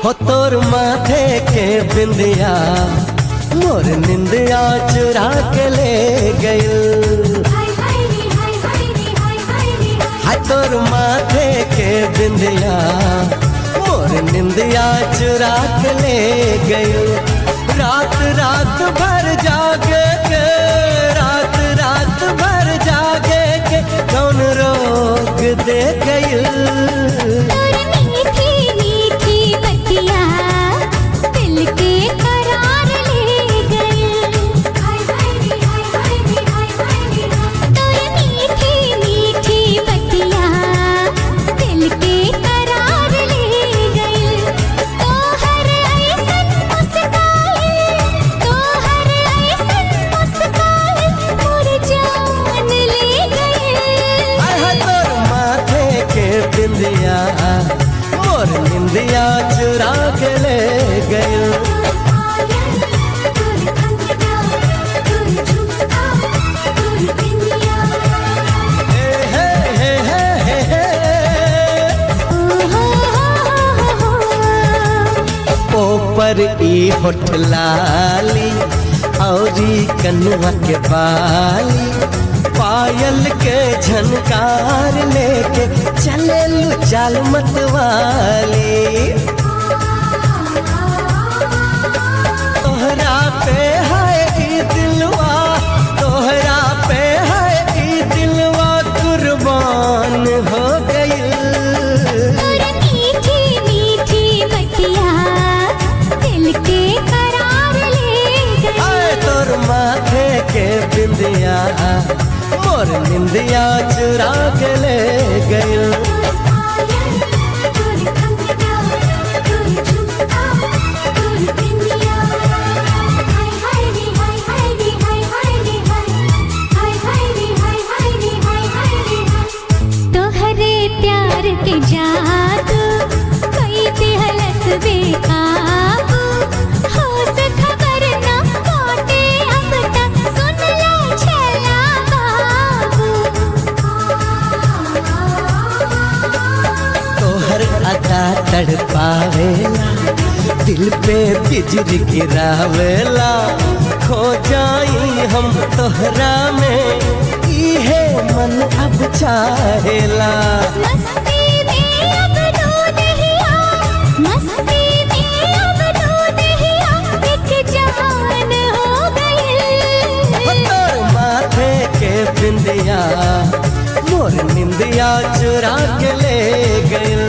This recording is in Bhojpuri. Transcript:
हो तोर माथे के बिंदिया मोर निंदिया चुरा के ले गइल। हाय तोर माथे के बिंदिया मोर निंदिया चुरा के ले गइल। रात रात भर जागे के, रात रात भर जागे के कौन रोग दे गइल। बिंदिया मोर निंदिया चुरा के ले गइल। ऊपर ई होठ लाली औरी कनवा के बाली, पायल के झनकार लेके चले लू चाल मतवाली। तोहरा पे है ई दिलवा, तोहरा पे है ई दिलवा कुर्बान हो गई। मीठी मीठी बतिया दिल के करार ले गई। तोर माथे के बिंदिया मोर निंदिया चुरा के ले गइल। तोहरे प्यार के जादू कोई दिहलस बेकाबू, होश खबर ना बाटे अब तक सुन ले छला बाबू। तोहर अदा तड़पावेला, दिल पे बिजली गिरावेला। खो जाई हम तोहरा में, इहे मन अब चाहेला। मस्ती में अब डूब हिया, मस्ती में अब डूब हिया, एक जहान हो गई। तोर माथे के बिंदिया मोर निंदिया चुरा के ले गइल।